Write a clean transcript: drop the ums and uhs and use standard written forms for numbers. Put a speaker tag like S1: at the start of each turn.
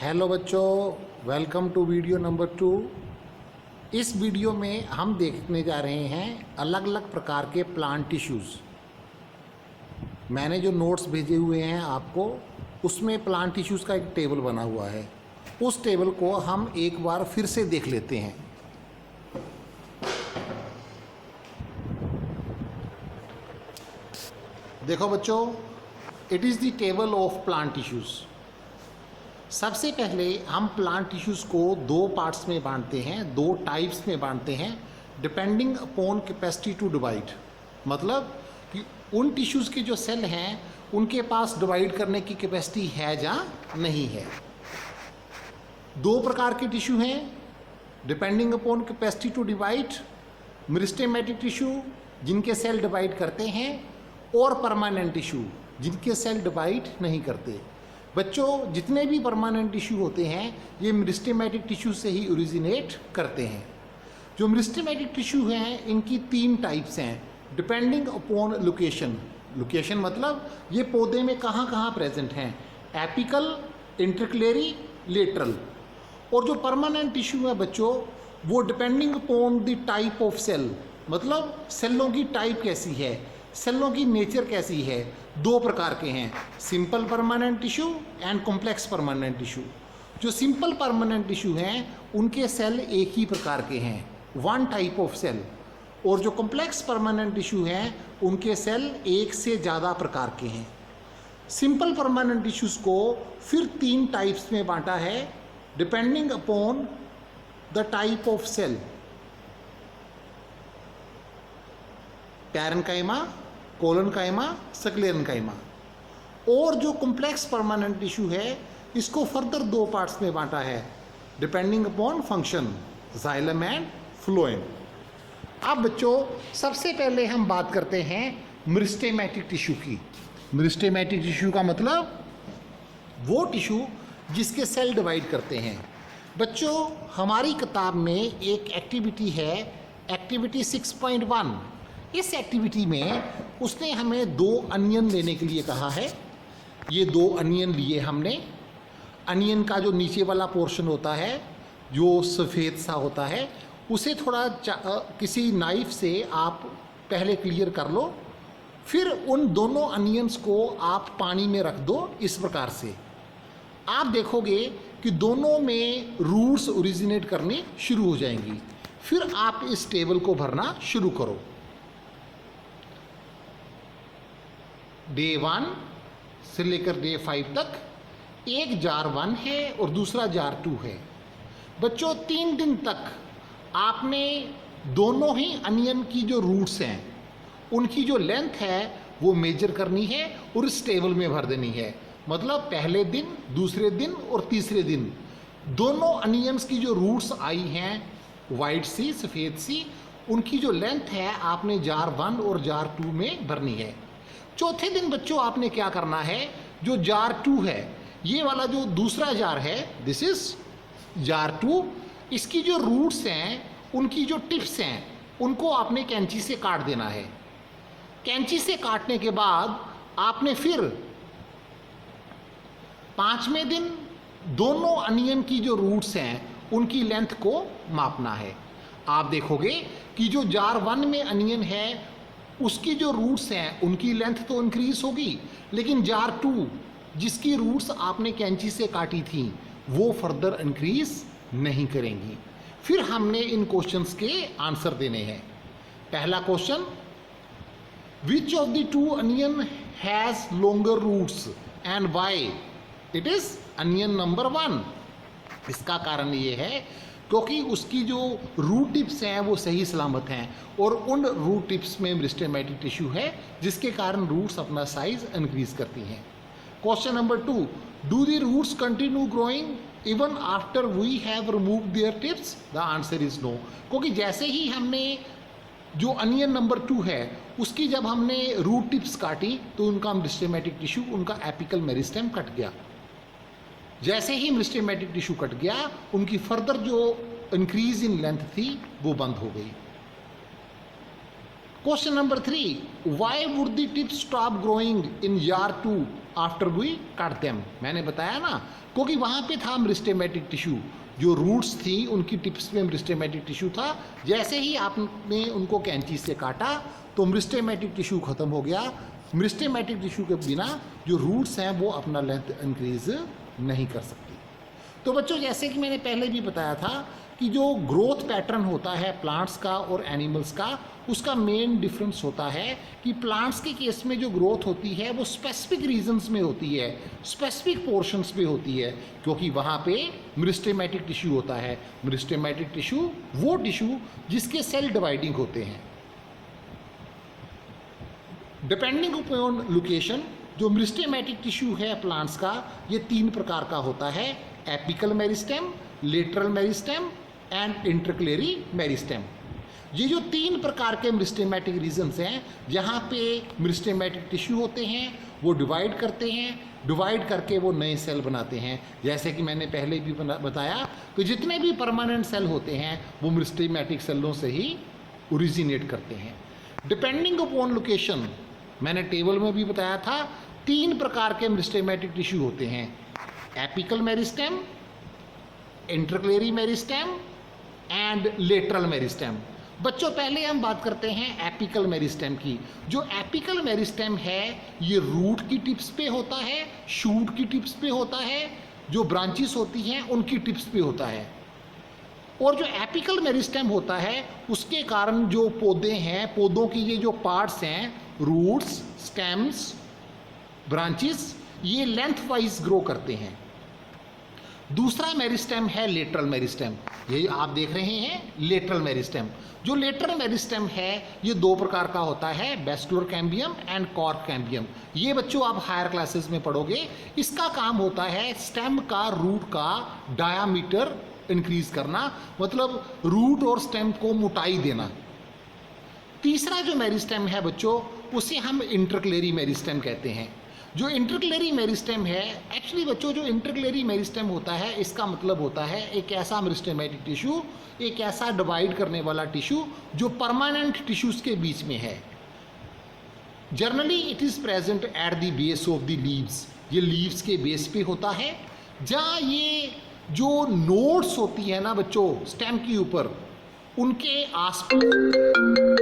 S1: Hello बच्चों, welcome to video number 2। इस video में हम देखने जा रहे हैं अलग अलग प्रकार के प्लांट टिश्यूज़। मैंने जो नोट्स भेजे हुए हैं आपको, उसमें प्लांट टिश्यूज़ का एक टेबल बना हुआ है। उस टेबल को हम एक बार फिर से देख लेते हैं। देखो बच्चों, it is the table of plant tissues. सबसे पहले हम प्लांट टिश्यूज़ को दो पार्ट्स में बांटते हैं, दो टाइप्स में बांटते हैं, depending upon capacity to divide. मतलब कि उन टिश्यूज़ के जो सेल हैं उनके पास डिवाइड करने की कैपेसिटी है या नहीं है। दो प्रकार के टिश्यू हैं depending upon capacity to divide: meristematic tissue जिनके सेल डिवाइड करते हैं, और परमानेंट टिश्यू जिनके सेल डिवाइड नहीं करते। बच्चों, जितने भी परमानेंट टिश्यू होते हैं ये मेरिस्टेमेटिक टिश्यू से ही ओरिजिनेट करते हैं। जो मेरिस्टेमेटिक टिश्यू हैं इनकी तीन टाइप्स हैं डिपेंडिंग अपॉन लोकेशन। लोकेशन मतलब ये पौधे में कहाँ कहाँ प्रेजेंट हैं: एपिकल, इंटरक्लेरी, लेटरल। और जो परमानेंट टिश्यू है बच्चों, वो depending upon the type of cell, मतलब सेलों की टाइप कैसी है, सेलों की नेचर कैसी है। दो प्रकार के हैं, simple permanent tissue and complex permanent tissue. जो सिंपल परमानेंट टिश्यू हैं उनके सेल एक ही प्रकार के हैं, वन टाइप ऑफ सेल। और जो कॉम्प्लेक्स परमानेंट टिश्यू हैं उनके सेल एक से ज़्यादा प्रकार के हैं। सिंपल परमानेंट टिश्यूज़ को फिर तीन टाइप्स में बांटा है depending upon the type of cell: parenchyma, collenchyma, sclerenchyma. और जो कॉम्प्लेक्स परमानेंट टिश्यू है इसको फर्दर दो पार्ट्स में बांटा है depending upon function: xylem and phloem. अब बच्चों, सबसे पहले हम बात करते हैं मेरिस्टेमेटिक टिश्यू की। मेरिस्टेमेटिक टिश्यू का मतलब वो टिश्यू जिसके सेल डिवाइड करते हैं। बच्चों, हमारी किताब में एक एक्टिविटी है, एक्टिविटी 6.1। इस एक्टिविटी में उसने हमें दो अनियन लेने के लिए कहा है। ये दो अनियन लिए हमने। अनियन का जो नीचे वाला पोर्शन होता है जो सफ़ेद सा होता है उसे थोड़ा किसी नाइफ से आप पहले क्लियर कर लो। फिर उन दोनों अनियंस को आप पानी में रख दो इस प्रकार से। आप देखोगे कि दोनों में रूट्स ओरिजिनेट करनी शुरू हो जाएंगी। फिर आप इस टेबल को भरना शुरू करो। डे 1 से लेकर डे 5 तक एक जार 1 है और दूसरा जार 2 है। बच्चों, 3 दिन तक आपने दोनों ही अनियन की जो रूट्स हैं उनकी जो लेंथ है वो मेजर करनी है और इस टेबल में भर देनी है। मतलब पहले दिन, दूसरे दिन और तीसरे दिन दोनों अनियंस की जो रूट्स आई हैं वाइट सी, सफ़ेद सी, उनकी जो लेंथ है आपने जार 1 और जार 2 में भरनी है। चौथे दिन बच्चों आपने क्या करना है, जो जार 2 है, ये वाला जो दूसरा जार है, दिस इज जार 2, इसकी जो रूट्स हैं उनकी जो टिप्स हैं उनको आपने कैंची से काट देना है। कैंची से काटने के बाद आपने फिर 5वें दिन दोनों अनियन की जो रूट्स हैं उनकी लेंथ को मापना है। आप देखोगे कि जो जार 1 में अनियन है उसकी जो रूट्स हैं उनकी लेंथ तो इंक्रीज होगी, लेकिन जार 2 जिसकी रूट्स आपने कैंची से काटी थी वो फर्दर इंक्रीज नहीं करेंगी। फिर हमने इन क्वेश्चंस के आंसर देने हैं। पहला question: which of the two onion has longer roots and why? It is onion number 1। इसका कारण ये है क्योंकि उसकी जो रूट टिप्स हैं वो सही सलामत हैं और उन रूट टिप्स में मेरिस्टेमेटिक टिश्यू है जिसके कारण रूट्स अपना साइज इंक्रीज करती हैं। Question number 2: do the roots continue growing even after we have remove their tips? The answer is no. क्योंकि जैसे ही हमने जो अनियन नंबर 2 है उसकी जब हमने रूट टिप्स काटी तो उनका मेरिस्टेमेटिक टिश्यू, उनका एपिकल मेरिस्टेम कट गया। जैसे ही मेरिस्टेमेटिक टिश्यू कट गया उनकी फर्दर जो इंक्रीज इन लेंथ थी वो बंद हो गई। Question number 3: why would the tips stop growing in jar 2 after we cut them. मैंने बताया ना, क्योंकि वहाँ पे था मेरिस्टेमेटिक टिश्यू, जो रूट्स थी उनकी टिप्स में मेरिस्टेमेटिक टिश्यू था। जैसे ही आपने उनको कैंची से काटा तो मेरिस्टेमेटिक टिश्यू खत्म हो गया। मेरिस्टेमेटिक टिश्यू के बिना जो रूट्स हैं वो अपना लेंथ इंक्रीज नहीं कर सकती। तो बच्चों, जैसे कि मैंने पहले भी बताया था कि जो ग्रोथ पैटर्न होता है प्लांट्स का और एनिमल्स का, उसका मेन डिफरेंस होता है कि प्लांट्स के केस में जो ग्रोथ होती है वो स्पेसिफिक रीजन्स में होती है, स्पेसिफिक पोर्शंस में होती है, क्योंकि वहाँ पे मेरिस्टेमेटिक टिश्यू होता है। मेरिस्टेमेटिक टिश्यू वो टिश्यू जिसके सेल डिवाइडिंग होते हैं। डिपेंडिंग अपॉन लोकेशन, जो मेरिस्टेमेटिक टिश्यू है प्लांट्स का, ये 3 प्रकार का होता है: apical meristem, lateral meristem and intercalary meristem. ये जो 3 प्रकार के मेरिस्टेमेटिक रीजन्स हैं, जहाँ पे मेरिस्टेमेटिक टिश्यू होते हैं, वो डिवाइड करते हैं, डिवाइड करके वो नए सेल बनाते हैं। जैसे कि मैंने पहले भी बताया कि जितने भी परमानेंट सेल होते हैं वो मेरिस्टेमेटिक सेलों से ही ओरिजिनेट करते हैं। डिपेंडिंग अपॉन लोकेशन, मैंने टेबल में भी बताया था, 3 प्रकार के मेरिस्टेमेटिक टिश्यू होते हैं: apical meristem, intercalary meristem and lateral meristem. बच्चों, पहले हम बात करते हैं एपिकल मेरिस्टेम की। जो एपिकल मेरिस्टेम है ये रूट की टिप्स पे होता है, शूट की टिप्स पे होता है, जो ब्रांचेस होती हैं उनकी टिप्स पे होता है। और जो एपिकल मेरिस्टेम होता है उसके कारण जो पौधे हैं, पौधों की ये जो पार्ट्स हैं, रूट्स, स्टेम्स, ब्रांचेस, ये लेंथ वाइज ग्रो करते हैं। दूसरा मेरिस्टेम है लेटरल मेरिस्टेम। ये आप देख रहे हैं लेटरल मेरिस्टेम। जो लेटरल मेरिस्टेम है ये 2 प्रकार का होता है: vascular cambium and cork cambium. ये बच्चों आप हायर क्लासेस में पढ़ोगे। इसका काम होता है स्टेम का, रूट का डायामीटर इंक्रीज करना, मतलब रूट और स्टेम को मोटाई देना। तीसरा जो मेरिस्टेम है बच्चों, उसे हम इंटरक्लेरी मेरिस्टेम कहते हैं। जो इंटरक्लेरी मेरिस्टेम है, एक्चुअली बच्चों जो इंटरक्लेरी मेरिस्टेम होता है इसका मतलब होता है एक ऐसा मेरिस्टेमेटिक टिश्यू, एक ऐसा डिवाइड करने वाला टिश्यू जो परमानेंट टिश्यूज के बीच में है। Generally it is present at the base of the leaves. ये लीव्स के बेस पे होता है, जहाँ ये जो नोड्स होती है ना बच्चों स्टेम के ऊपर, उनके आसपास